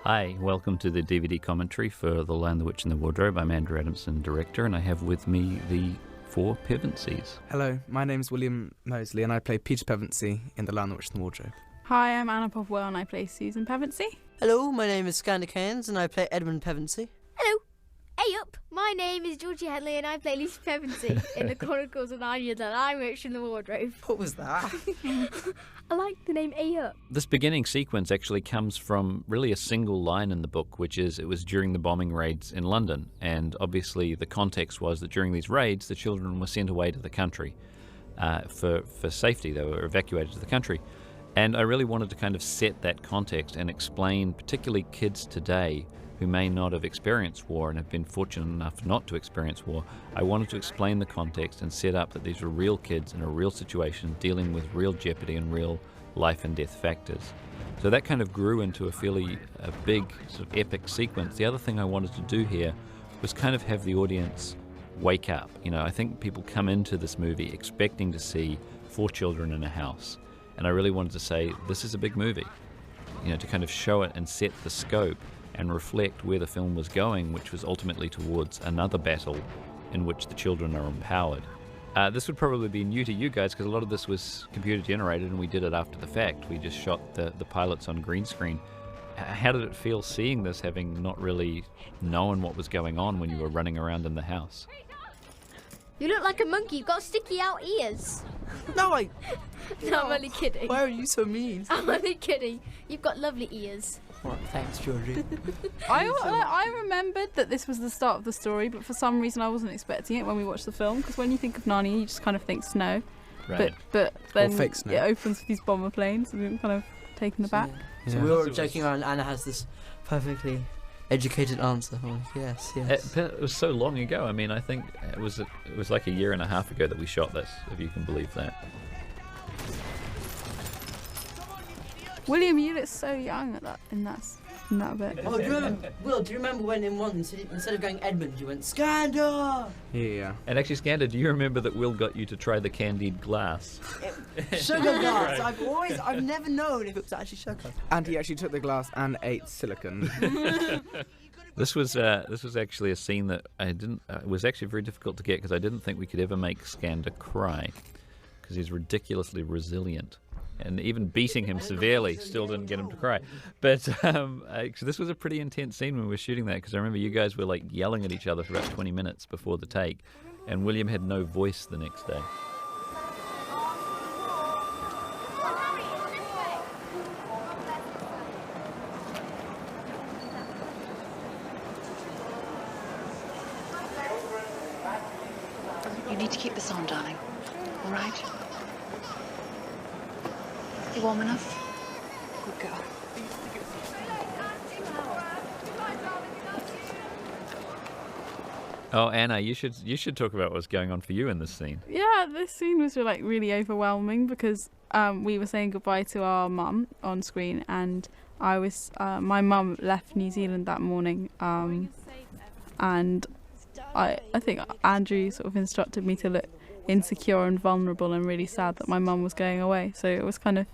Hi, welcome to the DVD commentary for The Lion, the Witch and the Wardrobe. I'm Andrew Adamson, director, and I have with me the four Pevensies. Hello, my name is William Mosley and I play Peter Pevensey in The Lion, the Witch and the Wardrobe. Hi, I'm Anna Popwell and I play Susan Pevensey. Hello, my name is Skander Cairns and I play Edmund Pevensey. Hello. Hey up, my name is Georgie Henley and I play Lucy Pevensey in the Chronicles of Narnia, The Lion, the Witch and the Wardrobe. What was that? I like the name Hey Up. This beginning sequence actually comes from really a single line in the book, which is it was during the bombing raids in London. And obviously the context was that during these raids, the children were sent away to the country for safety. They were evacuated to the country. And I really wanted to kind of set that context and explain, particularly kids today, who may not have experienced war and have been fortunate enough not to experience war. I wanted to explain the context and set up that these were real kids in a real situation dealing with real jeopardy and real life and death factors. So that kind of grew into a big sort of epic sequence. The other thing I wanted to do here was kind of have the audience wake up. You know, I think people come into this movie expecting to see four children in a house. And I really wanted to say, this is a big movie. You know, to kind of show it and set the scope and reflect where the film was going, which was ultimately towards another battle in which the children are empowered. This would probably be new to you guys because a lot of this was computer generated and we did it after the fact. We just shot the pilots on green screen. How did it feel seeing this, having not really known what was going on when you were running around in the house? You look like a monkey, you've got sticky out ears. No, I'm only kidding. Why are you so mean? I'm only kidding. You've got lovely ears. Well, thanks, Georgie. I remembered that this was the start of the story, but for some reason I wasn't expecting it when we watched the film, because when you think of Narnia, you just kind of think snow. Right. But then fake snow. it opens with these bomber planes, and we're kind of taken aback. Yeah. So we were joking around, Anna has this perfectly educated answer. I'm like, yes. It was so long ago. I mean, I think it was like a year and a half ago that we shot this, if you can believe that. William, you look so young in that bit. Oh, do you remember when in one, instead of going Edmund, you went Skander? Yeah. And actually, Skander, do you remember that Will got you to try the candied glass? Sugar glass. I've never known if it was actually sugar. And he actually took the glass and ate silicon. This was actually a scene that it was actually very difficult to get because I didn't think we could ever make Skander cry because he's ridiculously resilient. And even beating him severely still didn't get him to cry. But actually, this was a pretty intense scene when we were shooting that because I remember you guys were like yelling at each other for about 20 minutes before the take, and William had no voice the next day. You need to keep this on, darling. All right? You warm enough? Good girl. Oh, Anna, you should talk about what's going on for you in this scene. Yeah, this scene was like really overwhelming because we were saying goodbye to our mum on screen, and my mum left New Zealand that morning, and I think Andrew sort of instructed me to look insecure and vulnerable and really sad that my mum was going away. So it was kind of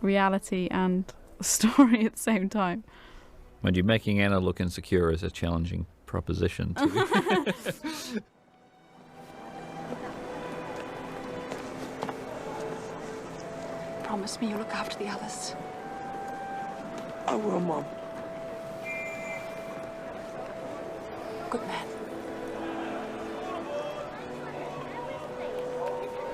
reality and a story at the same time. Mind you, making Anna look insecure is a challenging proposition too. Promise me you'll look after the others. I will, Mum. Good man.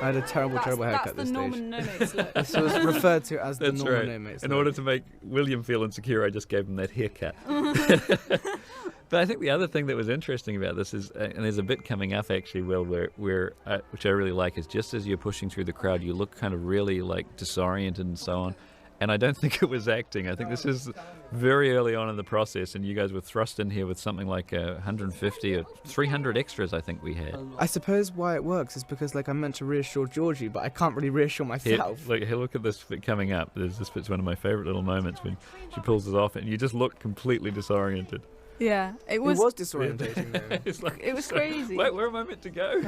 I had a terrible haircut That's this the stage. Norman Nomates look. This was referred to as the That's Norman right. Nomates. In order to make William feel insecure, I just gave him that haircut. But I think the other thing that was interesting about this is, and there's a bit coming up actually, Will, where which I really like, is just as you're pushing through the crowd, you look kind of really like disoriented and so on. And I don't think it was acting. I think this is very early on in the process, and you guys were thrust in here with something like 150 or 300 extras, I think we had. I suppose why it works is because like I'm meant to reassure Georgie, but I can't really reassure myself. Here, look at this bit coming up. This bit's one of my favourite little moments when she pulls it off, and you just look completely disoriented. Yeah, it It was. was disorientating though. It's like, It was crazy. Wait, where am I meant to go?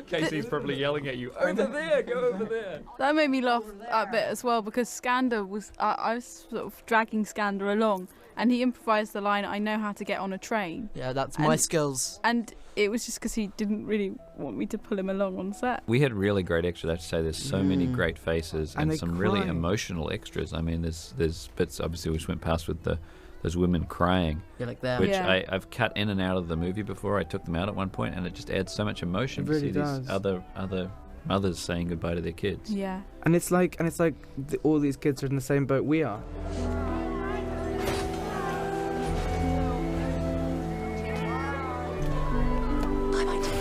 Casey's probably yelling at you. Over there, go over there. That made me laugh a bit as well because Skander was. I was sort of dragging Skander along, and he improvised the line, "I know how to get on a train," Yeah, that's my And- skills. and it was just because he didn't really want me to pull him along on set. We had really great extras. I have to say, there's so many great faces And and they some really cry. emotional extras. I mean, there's bits obviously we just went past with those women crying, Yeah, like that. which Yeah. I've cut in and out of the movie before. I took them out at one point, and it just adds so much emotion It to really see does. these other mothers saying goodbye to their kids. Yeah. And it's like all these kids are in the same boat we are. Bye, my dear.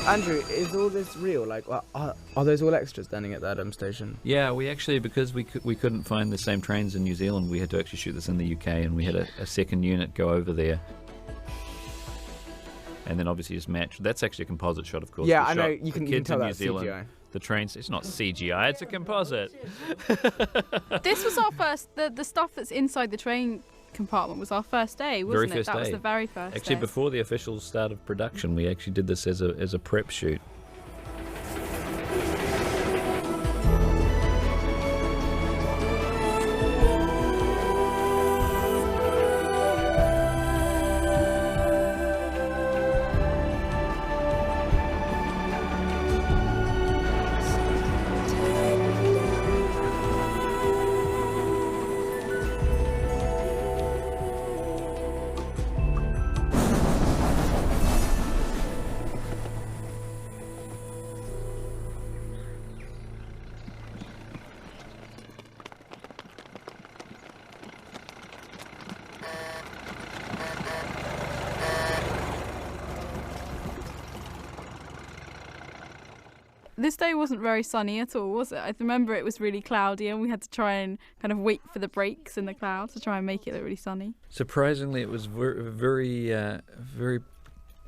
Andrew, is all this real? Like, are those all extras standing at that station? Yeah, we actually, because we couldn't find the same trains in New Zealand, we had to actually shoot this in the UK, and we had a second unit go over there. And then obviously just match. That's actually a composite shot, of course. Yeah, We I know. shot You the can kids tell in New that's Zealand. CGI. The trains, it's not CGI, it's a composite. This was our first. The stuff that's inside the train compartment was our first day, wasn't Very it? first That was day. the very first Actually, day. before the official start of production, we actually did this as a prep shoot. This day wasn't very sunny at all, was it? I remember it was really cloudy and we had to try and kind of wait for the breaks in the clouds to try and make it look really sunny. Surprisingly, it was very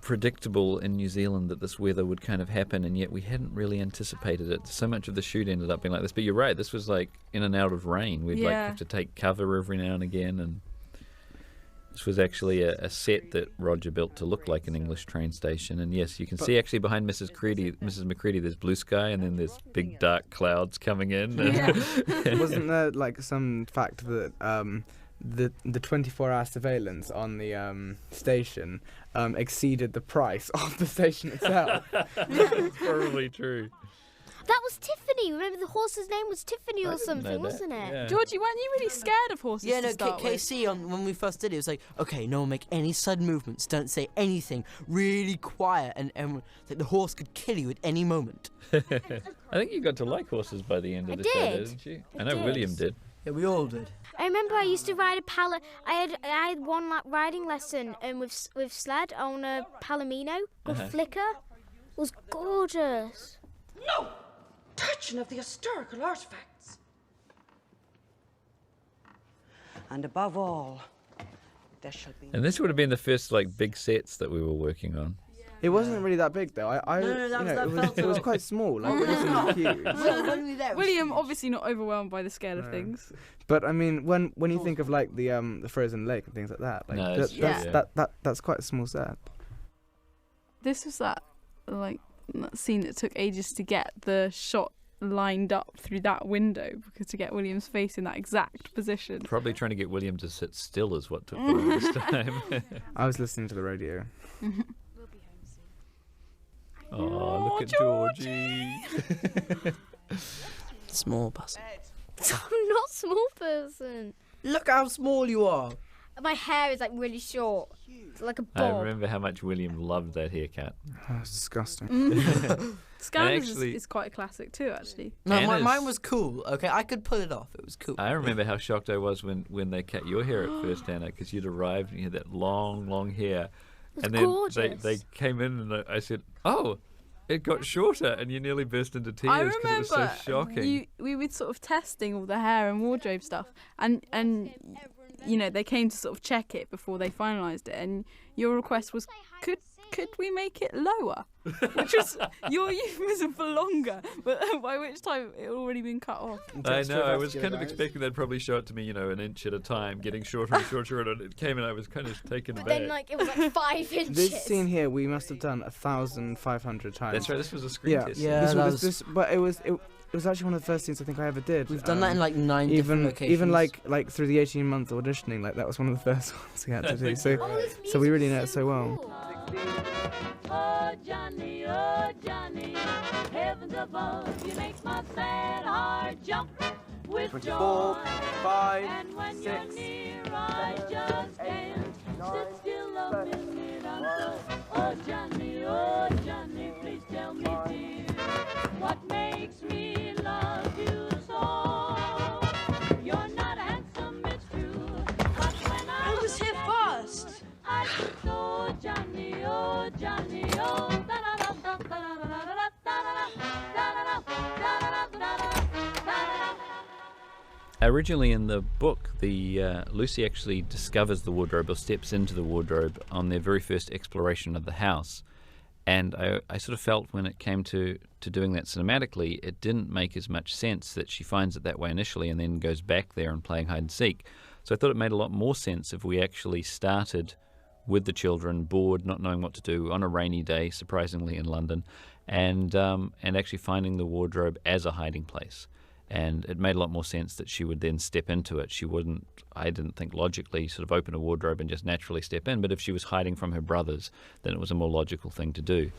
predictable in New Zealand that this weather would kind of happen, and yet we hadn't really anticipated it. So much of the shoot ended up being like this. But you're right, this was like in and out of rain. We'd like Yeah. have to take cover every now and again, and this was actually a set that Roger built to look like an English train station. And yes, you can see actually behind Mrs. McCready, there's blue sky, and then there's big dark clouds coming in. Wasn't there like some fact that the 24-hour surveillance on the station exceeded the price of the station itself? That's probably true. That was Tiffany. Remember the horse's name was Tiffany I or didn't know something, that. wasn't it? Yeah. Georgie, weren't you really scared of horses Yeah, to no, start with? KC, when we first did it, was like, okay, no one make any sudden movements, don't say anything, really quiet, and like the horse could kill you at any moment. I think you got to like horses by the end of I the show, did. didn't you? I I know did. William did. Yeah, we all did. I remember I used to ride a I had one riding lesson with sled on a Palomino called Flicker. It was gorgeous. No touching of the historical artifacts. And above all, there shall be. And this would have been the first like big sets that we were working on. It wasn't really that big though. It was quite small. Like, it wasn't huge. William obviously not overwhelmed by the scale of things. But I mean, when you think of like the frozen lake and things like that, like No, that's quite a small set. This was that scene that took ages to get the shot lined up through that window, because to get William's face in that exact position. Probably trying to get William to sit still is what took the longest time. I was listening to the radio. Oh, look at Georgie. Small person. I'm not a small person. Look how small you are. My hair is like really short. It's like a I bob. remember how much William loved that haircut. Oh, it's disgusting. Scandals actually- is quite a classic too, actually. No, Anna's- mine was cool. Okay, I could pull it off. It was cool. I remember how shocked I was when they cut your hair at first, Anna, because you'd arrived and you had that long hair. It was And then gorgeous. they came in and I said, "Oh, it got shorter," and you nearly burst into tears I because it was so remember shocking. we were sort of testing all the hair and wardrobe stuff, and you know, they came to sort of check it before they finalised it, and your request was, could we make it lower? Which was your euphemism for longer, but by which time it had already been cut off. I know. I was kind of expecting they'd probably show it to me, you know, an inch at a time, getting shorter and shorter, and it came and I was kind of taken But aback. then like it was like 5 inches. This scene here, we must have done 1,500 times. That's right. This was a screen Yeah, test. Yeah, but it was actually one of the first scenes I think I ever did. We've done that in like 9 different locations. Even like through the 18-month auditioning, like that was one of the first ones we had to do. So Oh, this so we music really is know it so well. cool. Oh Johnny, heavens above, you make my sad heart jump with 24, joy. 5, And when 6, you're near, I just can't sit still a minute. I'm so, oh Johnny, please tell me, dear, what makes me love you so? You're not handsome, it's true, but when I was here first. I think so, Johnny, oh, Originally in the book, Lucy actually discovers the wardrobe or steps into the wardrobe on their very first exploration of the house. And I sort of felt when it came to doing that cinematically, it didn't make as much sense that she finds it that way initially and then goes back there and playing hide and seek. So I thought it made a lot more sense if we actually started with the children, bored, not knowing what to do, on a rainy day, surprisingly in London, and actually finding the wardrobe as a hiding place. And it made a lot more sense that she would then step into it. She wouldn't, I didn't think logically, sort of open a wardrobe and just naturally step in. But if she was hiding from her brothers, then it was a more logical thing to do.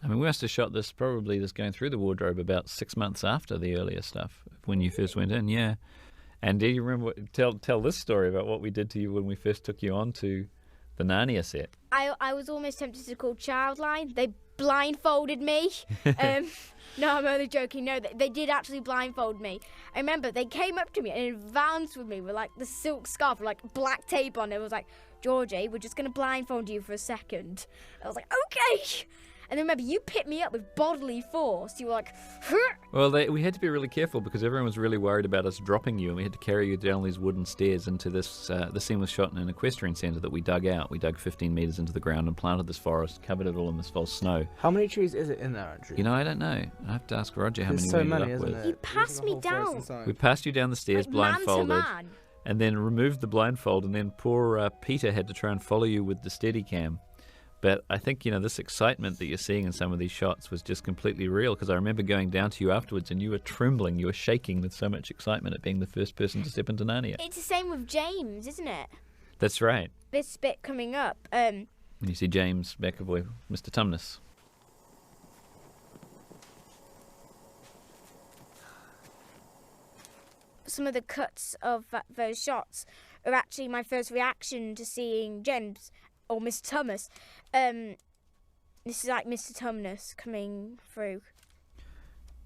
I mean, we must have shot this going through the wardrobe about 6 months after the earlier stuff, when you first went in, yeah. And do you remember, tell this story about what we did to you when we first took you on to the Narnia set? I was almost tempted to call Childline. They blindfolded me. No, I'm only joking. No, they did actually blindfold me. I remember they came up to me and advanced with me with like the silk scarf, with, like black tape on it. It was like, Georgie, we're just going to blindfold you for a second. I was like, okay. And then remember, you picked me up with bodily force. You were like, Well, we had to be really careful because everyone was really worried about us dropping you, and we had to carry you down these wooden stairs into this. The scene was shot in an equestrian centre that we dug out. We dug 15 metres into the ground and planted this forest, covered it all in this false snow. How many trees is it in there, Andrew? You know, I don't know. I have to ask Roger how There's many so we ended many, up isn't with. it? You passed There's a me whole forest down. inside. We passed you down the stairs like man to blindfolded, man. and then removed the blindfold, and then poor Peter had to try and follow you with the Steadicam. But I think, this excitement that you're seeing in some of these shots was just completely real, because I remember going down to you afterwards and you were trembling, you were shaking with so much excitement at being the first person to step into Narnia. It's the same with James, isn't it? That's right. This bit coming up. And you see James McAvoy, Mr. Tumnus. Some of the cuts of those shots are actually my first reaction to seeing James or Mr. Thomas. This is like Mr. Tumnus coming through.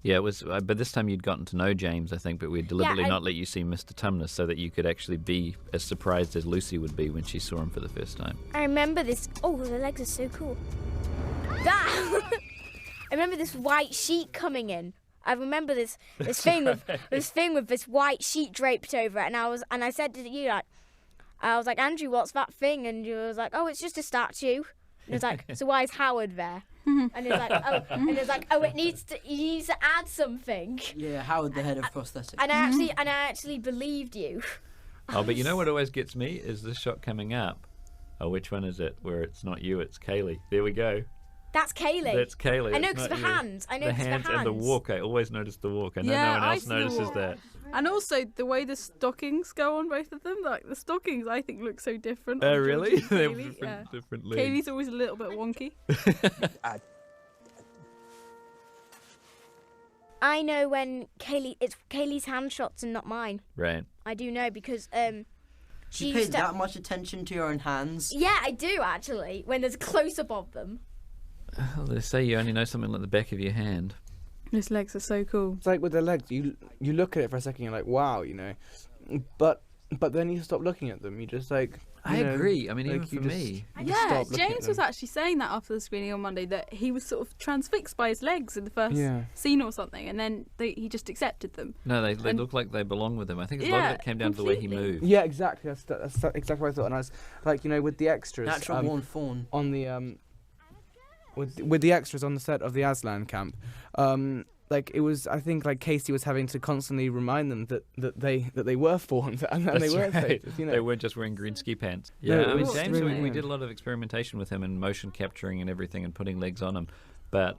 Yeah, it was. But this time you'd gotten to know James, I think, but we'd deliberately I- not let you see Mr. Tumnus so that you could actually be as surprised as Lucy would be when she saw him for the first time. I remember this. Oh, the legs are so cool. That. I remember this white sheet coming in. I remember this thing with this white sheet draped over it, and I said to you I was like, Andrew, what's that thing? And you was like, oh, it's just a statue. And it's like, so why is Howard there? And it's like, oh, it needs to add something. Yeah, Howard, the head of prosthetics. And I actually believed you. Oh, but you know what always gets me is this shot coming up. Oh, which one is it? Where it's not you, it's Kaylee. There we go. That's Kaylee. That's Kaylee. I know it's because not the you. hands. I know The 'cause hands and the walk. I always notice the walk. I know Yeah, no one I else see the notices walk. that. And also the way the stockings go on both of them, like the stockings I think look so different. Oh, on really? Georgie and They're Kaylee, yeah. different legs. Kaylee's always a little bit wonky. I know when it's Kaylee's hand shots and not mine. Right. I do know because She pays that much attention to your own hands. Yeah, I do actually. When there's a close up of them. Well, they say you only know something like the back of your hand. His legs are so cool. It's like with the legs, you look at it for a second, you're like, wow, but then you stop looking at them. You just like. I agree. I mean, even like, for you just- me. you just Yeah, stop looking at James was them. actually saying that after the screening on Monday, that he was sort of transfixed by his legs in the first scene or something, and then he just accepted them. No, they And- look like they belong with him. I think a lot of it came down to the way he completely. moved. Yeah, exactly. That's exactly what I thought. And I was like, with the extras. Natural born fawn. On the with the extras on the set of the Aslan camp, like it was, I think, like Casey was having to constantly remind them that they were fawns and they That's weren't right. faces, They weren't just wearing green ski pants. No, Yeah, it I mean, was James, really- we did a lot of experimentation with him and motion capturing and everything and putting legs on him. But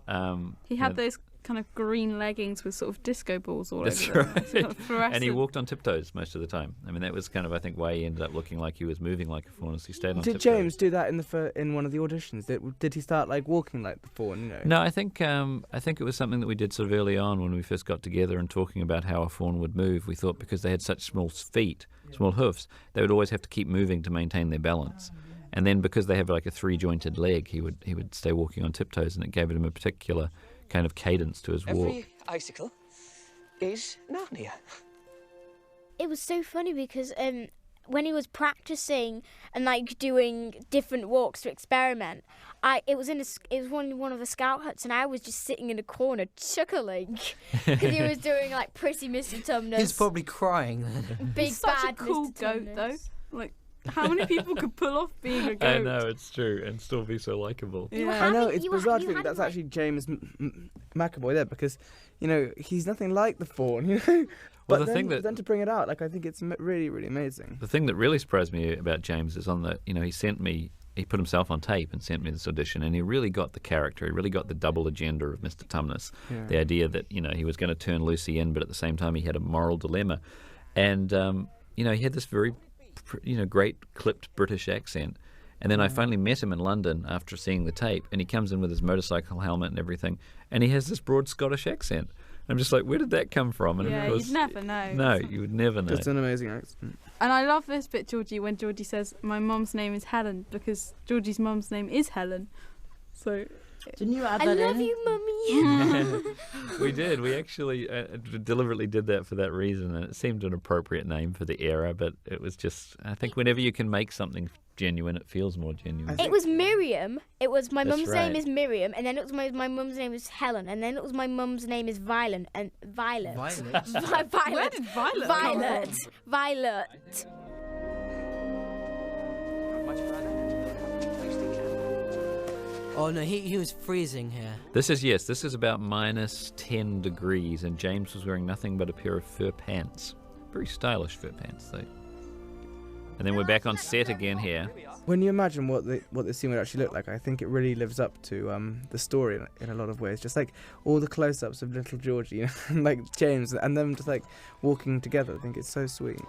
He had those kind of green leggings with sort of disco balls all That's over them. right. Sort of And he fluorescent. walked on tiptoes most of the time. I mean, that was kind of, I think, why he ended up looking like he was moving like a fawn as he stayed on Did tiptoes. James do that in one of the auditions? Did he start like walking like the fawn? No, I think it was something that we did sort of early on when we first got together and talking about how a fawn would move. We thought because they had such small feet, small hoofs, they would always have to keep moving to maintain their balance. And then because they have like a three-jointed leg, he would stay walking on tiptoes, and it gave him a particular kind of cadence to his walk. Every icicle is Narnia. It was so funny because when he was practicing and like doing different walks to experiment, it was one of the scout huts, and I was just sitting in a corner chuckling because he was doing like Pretty Mr. Tumnus. He's probably crying then. Big He's such bad a cool Mr. goat, Tumnus. though. Like, how many people could pull off being a goat? I know, it's true, and still be so likable. Yeah. I know having- it's you were- bizarre to you think had that's like- actually James McAvoy there, because he's nothing like the fawn. Well, But the then, thing that- then to bring it out, like I think it's really really amazing. The thing that really surprised me about James is he put himself on tape and sent me this audition, and he really got the character. He really got the double agenda of Mr. Tumnus. Yeah. The idea that, he was going to turn Lucy in, but at the same time he had a moral dilemma. And, he had this very, great clipped British accent. And then I finally met him in London after seeing the tape, and he comes in with his motorcycle helmet and everything, and he has this broad Scottish accent. I'm just like, where did that come from? And Yeah, of course, you'd never know. No, you would never know. It's an amazing accent. And I love this bit, Georgie, when Georgie says, my mum's name is Helen, because Georgie's mum's name is Helen. So, Didn't you add I that love in? you, Mummy. We did. We actually deliberately did that for that reason, and it seemed an appropriate name for the era. But it was just, I think, whenever you can make something genuine, it feels more genuine. It was Miriam. It was my That's mum's right. name is Miriam, and then it was my mum's name is Helen, and then it was my mum's name is Violet and Violet. Violet? Violet. Where did Violet come Violet. from? Violet. Oh no, he was freezing here. This is about minus 10 degrees, and James was wearing nothing but a pair of fur pants. Very stylish fur pants, though. And then we're back on set again here. When you imagine what the scene would actually look like, I think it really lives up to the story in a lot of ways. Just like all the close-ups of little Georgie, and like James, and them just like walking together. I think it's so sweet.